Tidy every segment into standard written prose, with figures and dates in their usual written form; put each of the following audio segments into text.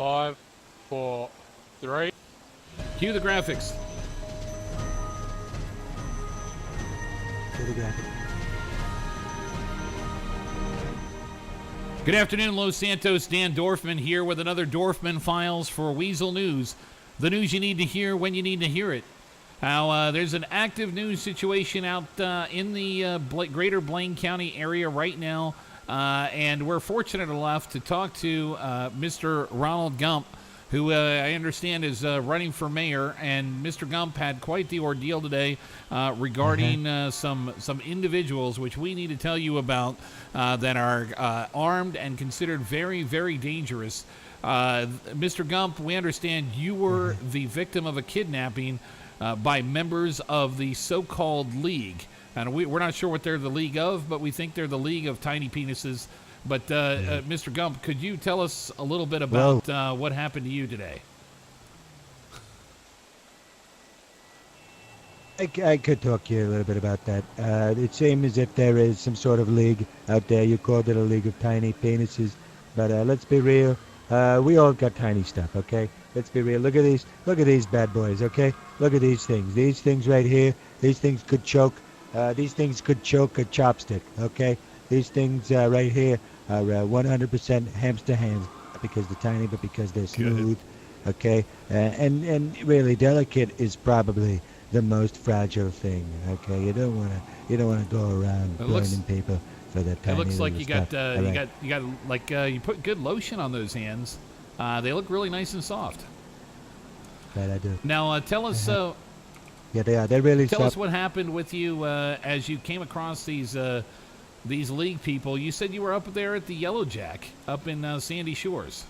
5, 4, 3. Cue the graphics. Good afternoon, Los Santos. Dan Dorfman here with another Dorfman Files for Weazel News. The news you need to hear when you need to hear it. Now, there's an active news situation out in the greater Blaine County area right now, and we're fortunate enough to talk to Mr. Ronald Gump, who I understand is running for mayor. And Mr. Gump had quite the ordeal today regarding some individuals, which we need to tell you about, that are armed and considered very, very dangerous. Mr. Gump, we understand you were the victim of a kidnapping by members of the so-called League. And we're not sure what they're the League of, but we think they're the League of Tiny Penises. But, Mr. Gump, could you tell us a little bit about what happened to you today? I could talk to you a little bit about that. It seems as if there is some sort of league out there. You called it a League of Tiny Penises. But let's be real. We all got tiny stuff, okay? Let's be real. Look at these bad boys, okay? Look at these things. These things right here. These things could choke. These things could choke a chopstick, okay? These things right here are 100% hamster hands, not because they're tiny, but because they're smooth, okay? And really, delicate is probably the most fragile thing, okay? You don't want to go around burning people for that tiny. It looks like you got you put good lotion on those hands. They look really nice and soft. Right, I do. Now, tell us. Yeah, they are. They're really soft. Tell us what happened with you as you came across these League people. You said you were up there at the Yellow Jack up in Sandy Shores.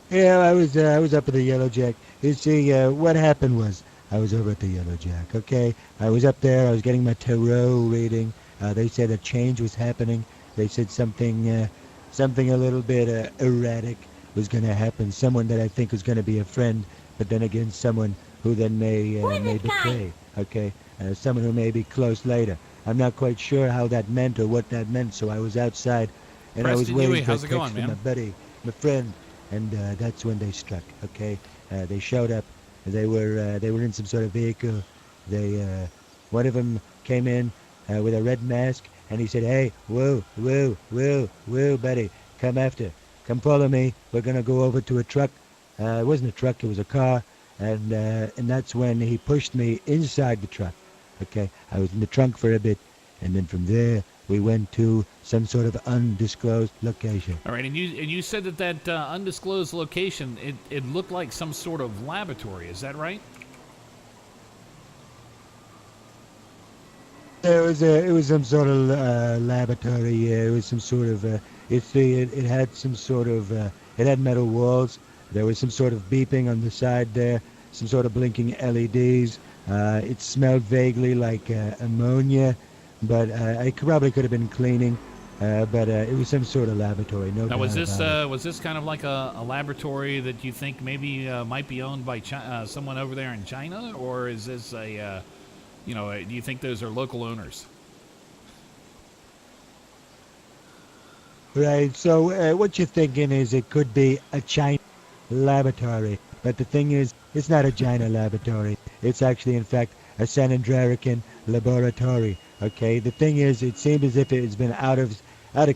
Yeah, I was up at the Yellow Jack. You see, what happened was I was over at the Yellow Jack, okay? I was up there. I was getting my tarot reading. They said a change was happening. They said something a little bit erratic was going to happen. Someone that I think was going to be a friend, but then again, someone who then may betray, okay? Someone who may be close later. I'm not quite sure how that meant or what that meant, so I was outside, and I was waiting for a text from my buddy, my friend, and that's when they struck, okay? They showed up. They were in some sort of vehicle. One of them came in with a red mask, and he said, "Hey, whoa, buddy, come follow me. We're gonna go over to a truck." It wasn't a truck; it was a car, and that's when he pushed me inside the truck. Okay, I was in the trunk for a bit, and then from there we went to some sort of undisclosed location. All right, and you said that undisclosed location, it looked like some sort of laboratory. Is that right? It was some sort of laboratory. Yeah, it was some sort of. It had some sort of. It had metal walls. There was some sort of beeping on the side there. Some sort of blinking LEDs. It smelled vaguely like ammonia, but I probably could have been cleaning. But it was some sort of laboratory. No. Now, was this kind of like a laboratory that you think maybe might be owned by someone over there in China, or is this a do you think those are local owners? Right. So what you're thinking is it could be a China laboratory, but the thing is, it's not a China laboratory. It's actually, in fact, a San Andrean laboratory. Okay. The thing is, it seems as if it's been out of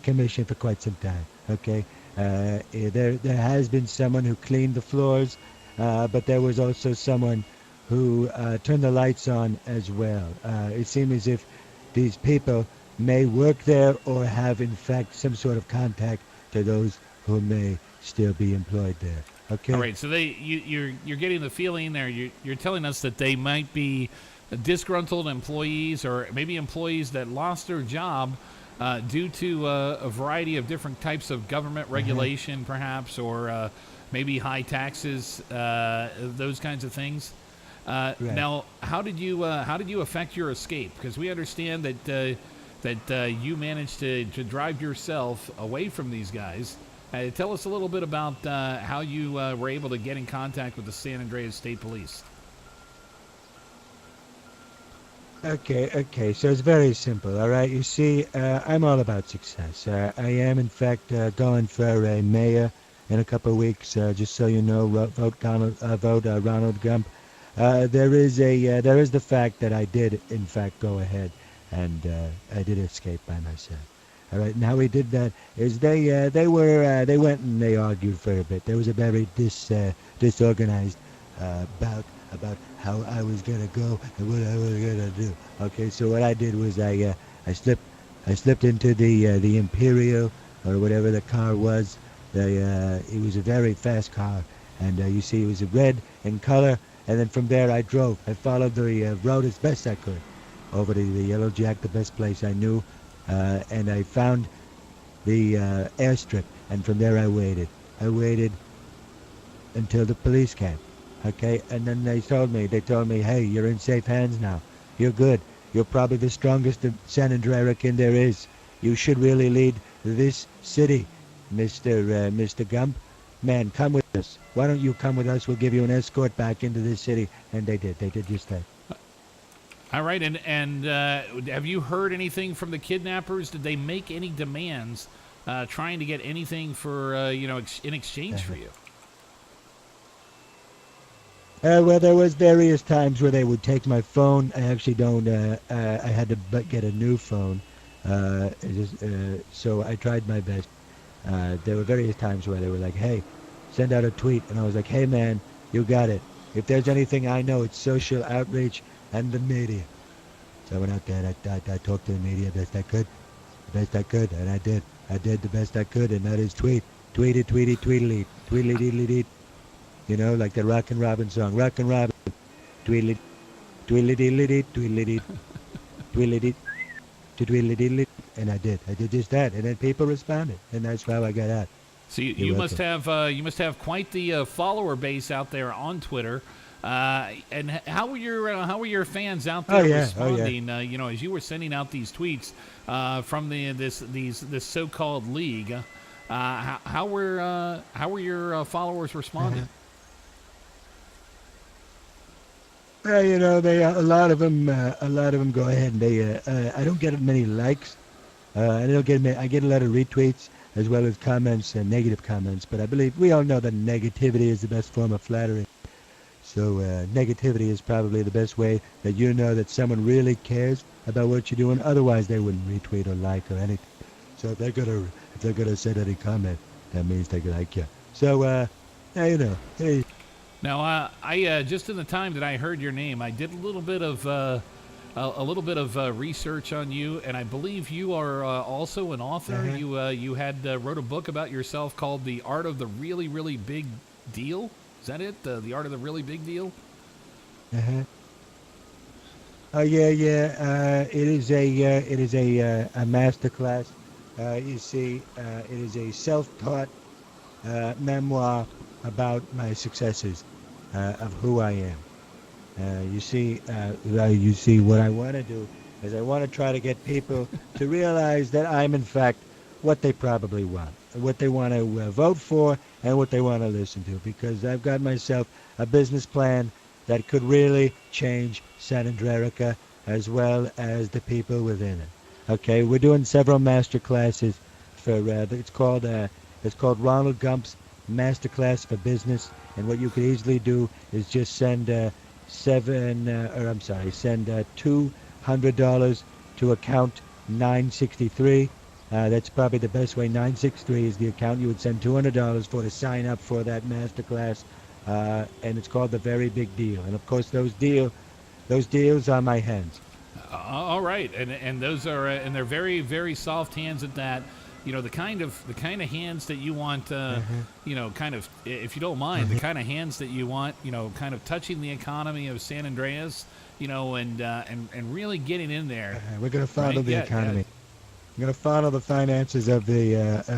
commission for quite some time. Okay. There has been someone who cleaned the floors, but there was also someone who turned the lights on as well. It seems as if these people may work there or have, in fact, some sort of contact to those who may still be employed there. Okay. All right. So you're getting the feeling there. You're telling us that they might be disgruntled employees, or maybe employees that lost their job due to a variety of different types of government regulation, perhaps, or maybe high taxes, those kinds of things. Right. Now, how did you affect your escape? Because we understand that you managed to drive yourself away from these guys. Tell us a little bit about how you were able to get in contact with the San Andreas State Police. Okay. So it's very simple, all right? You see, I'm all about success. I am, in fact, going for a mayor in a couple of weeks. Just so you know, vote Ronald Gump. There is the fact that I did, in fact, go ahead and I did escape by myself. All right. And how we did that is they went and they argued for a bit. There was a very disorganized about how I was gonna go and what I was gonna do. Okay, so what I did was I slipped into the Imperial or whatever the car was. It was a very fast car, and you see it was red in color. And then from there I drove. I followed the road as best I could over to the Yellow Jack, the best place I knew, and I found the airstrip. And from there I waited. I waited until the police came. Okay, and then they told me, hey, you're in safe hands now. You're good. You're probably the strongest San Andreacan there is. You should really lead this city, Mr. Gump. Man, come with us. Why don't you come with us? We'll give you an escort back into this city. And they did. They did just that. All right, and have you heard anything from the kidnappers? Did they make any demands trying to get anything for, in exchange for you? Well, there was various times where they would take my phone. I actually don't. I had to get a new phone. So I tried my best. There were various times where they were like, "Hey, send out a tweet," and I was like, "Hey, man, you got it. If there's anything I know, it's social outreach and the media." So I went out there and I talked to the media best I could, and I did. I did the best I could, and that is tweet, tweedly, tweedly. You know, like the Rockin' Robin song. Rockin' Robin. Tweedly, tweedly, tweedly, tweedly, tweedly. And I did just that. And then people responded. And that's how I got out. So you must have quite the follower base out there on Twitter. And how were your fans out there responding? As you were sending out these tweets from this so-called league, how were your followers responding? A lot of them go ahead and I don't get many likes. I get a lot of retweets as well as comments and negative comments. But I believe we all know that negativity is the best form of flattery. So negativity is probably the best way that you know that someone really cares about what you're doing. Otherwise, they wouldn't retweet or like or anything. So if they're gonna send any comment, that means they like you. So hey. Now, I just in the time that I heard your name, I did a little bit of research on you, and I believe you are also an author. Uh-huh. You had wrote a book about yourself called "The Art of the Really, Really Big Deal." Is that it? The Art of the Really Big Deal? Uh-huh. Oh yeah. It is a master class. You see, it is a self-taught memoir about my successes, of who I am. You see, what I want to do is I want to try to get people to realize that I'm in fact what they probably want, what they want to vote for, and what they want to listen to, because I've got myself a business plan that could really change San Andreaca as well as the people within it. Okay, we're doing several master classes for it's called Ronald Gump's Masterclass for Business, and what you could easily do is just send $200 to account 963. That's probably the best way. 963 is the account you would send $200 for to sign up for that masterclass, and it's called The Very Big Deal. And of course, those deals are my hands. All right, and those are and they're very, very soft hands at that. The kind of hands that you want, kind of, if you don't mind, the kind of hands that you want, kind of touching the economy of San Andreas, and really getting in there. We're going to follow the economy. We're going to follow the finances of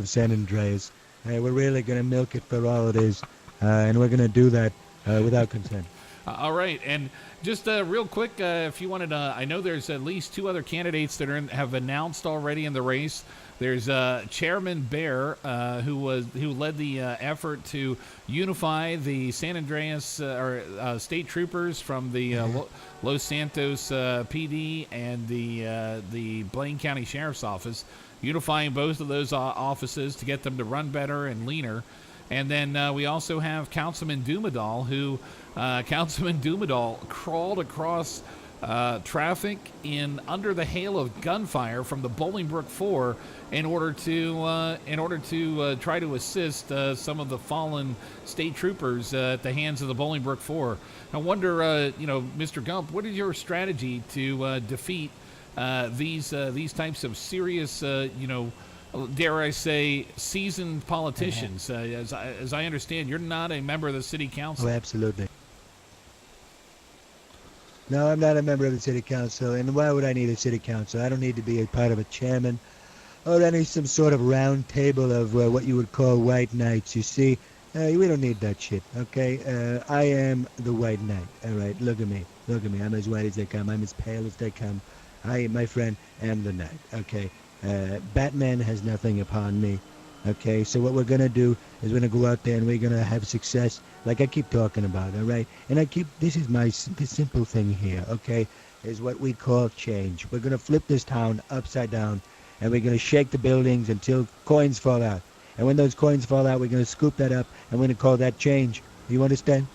San Andreas. We're really going to milk it for all it is, and we're going to do that without consent. All right, and just real quick, if you wanted, I know there's at least two other candidates that have announced already in the race. There's Chairman Bear, who led the effort to unify the San Andreas state troopers from the Los Santos PD and the Blaine County Sheriff's Office, unifying both of those offices to get them to run better and leaner. And then we also have Councilman Dumadal, who Councilman Dumadal crawled across traffic under the hail of gunfire from the Bolingbrook 4 in order to try to assist some of the fallen state troopers at the hands of the Bolingbrook 4. I wonder, Mr. Gump, what is your strategy to defeat these types of serious, dare I say, seasoned politicians? As I understand, you're not a member of the city council. Oh, absolutely. No, I'm not a member of the city council, and why would I need a city council? I don't need to be a part of a chairman or some sort of round table of what you would call white knights. You see, we don't need that shit, okay? I am the white knight, all right? Look at me. I'm as white as they come. I'm as pale as they come. I, my friend, am the knight, okay? Batman has nothing upon me, okay? So what we're going to do is we're going to go out there and we're going to have success like I keep talking about, all right? And this is the simple thing here, okay, is what we call change. We're going to flip this town upside down, and we're going to shake the buildings until coins fall out. And when those coins fall out, we're going to scoop that up, and we're going to call that change. You understand?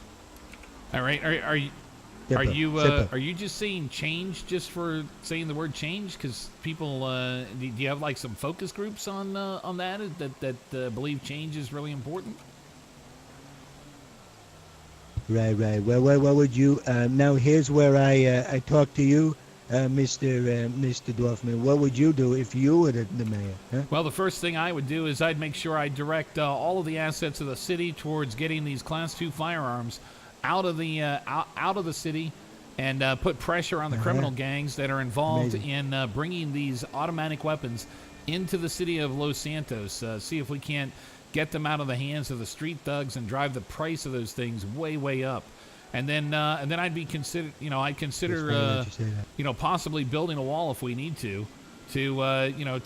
All right. Simple. Are you just saying change just for saying the word change? Because people, do you have like some focus groups on that believe change is really important? Right. Well, what would you? Now here's where I talk to you, Mr. Dorfman. What would you do if you were the mayor? Huh? Well, the first thing I would do is I'd make sure I direct all of the assets of the city towards getting these Class 2 firearms out of the city, and put pressure on the criminal gangs that are involved in bringing these automatic weapons into the city of Los Santos. See if we can't get them out of the hands of the street thugs and drive the price of those things way up. And then I'd consider possibly building a wall if we need to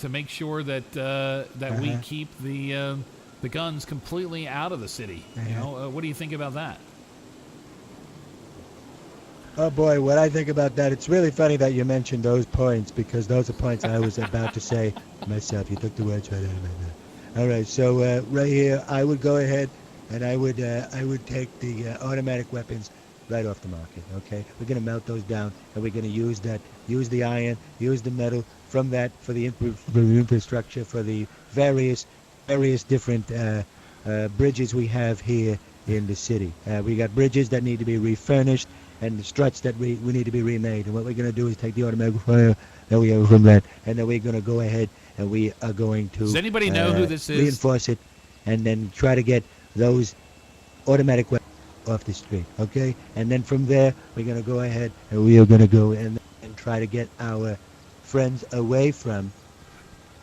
make sure that we keep the guns completely out of the city. What do you think about that? Oh boy, what I think about that, it's really funny that you mentioned those points, because those are points I was about to say myself. You took the words right out of my mouth. All right, so right here, I would go ahead and I would take the automatic weapons right off the market. Okay, we're gonna melt those down, and we're gonna use the iron, use the metal from that for the infrastructure, for the various different bridges we have here in the city. We got bridges that need to be refurnished, and the struts that we need to be remade. And what we're going to do is take the automatic fire that we have from that, and then we're going to go ahead and we are going to... Does anybody know who this is? Reinforce it, and then try to get those automatic weapons off the street, okay? And then from there, we're going to go ahead and we are going to go and try to get our friends away from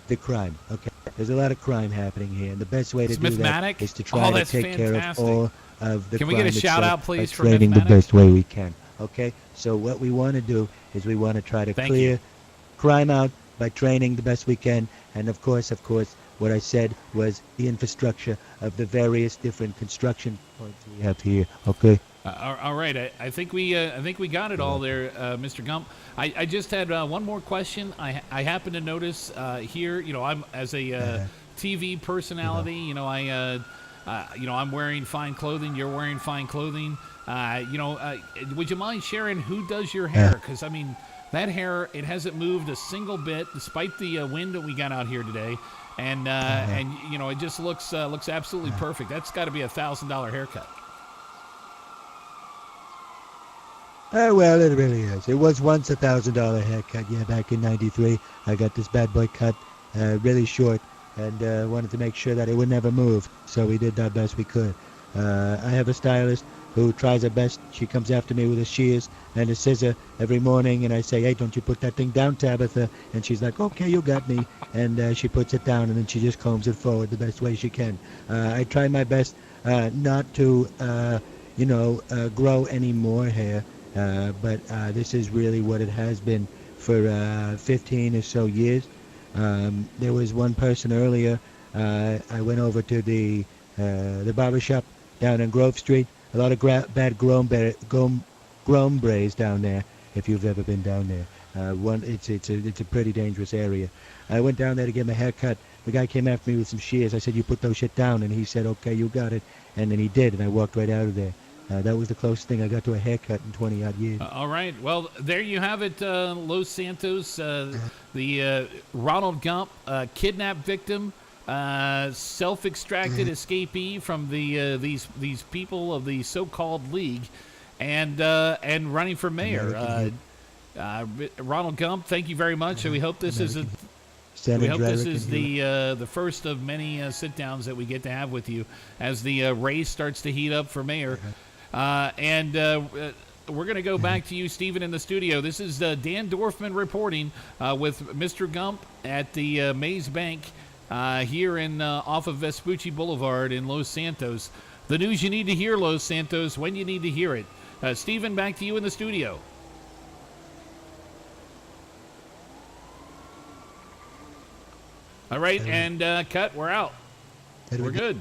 the crime, okay? There's a lot of crime happening here, and the best way to do that is to try to take care of all of the crime. Can we get a shout out, please, for training the best way we can, okay? So what we want to do is we want to try to clear crime out by training the best we can, and of course, what I said was the infrastructure of the various different construction points we have here, okay? All right, I think we got it all there, Mr. Gump. I just had one more question. I happen to notice here, I'm as a TV personality, I'm wearing fine clothing. You're wearing fine clothing. Would you mind sharing who does your hair? Because that hair, it hasn't moved a single bit despite the wind that we got out here today, and it just looks absolutely perfect. That's got to be $1,000 haircut. Well, it really is. It was once $1,000 haircut. Yeah, back in '93, I got this bad boy cut, really short, and wanted to make sure that it would never move. So we did our best we could. I have a stylist who tries her best. She comes after me with a shears and a scissor every morning, and I say, "Hey, don't you put that thing down, Tabitha?" And she's like, "Okay, you got me." And she puts it down, and then she just combs it forward the best way she can. I try my best not to grow any more hair. But this is really what it has been for 15 or so years. There was one person earlier. I went over to the barber shop down on Grove Street. A lot of bad grombres down there. If you've ever been down there, it's a pretty dangerous area. I went down there to get my hair cut. The guy came after me with some shears. I said, "You put those shit down," and he said, "Okay, you got it." And then he did, and I walked right out of there. That was the closest thing I got to a haircut in 20-odd years. All right. Well, there you have it, Los Santos. The Ronald Gump, kidnapped victim, self-extracted escapee from these people of the so-called League, and running for mayor. Ronald Gump, thank you very much. And we hope this is the first of many sit-downs that we get to have with you as the race starts to heat up for mayor. And we're going to go back to you, Stephen, in the studio. This is Dan Dorfman reporting with Mr. Gump at the Maze Bank here off of Vespucci Boulevard in Los Santos. The news you need to hear, Los Santos, when you need to hear it. Stephen, back to you in the studio. All right, and cut. We're out. We're good.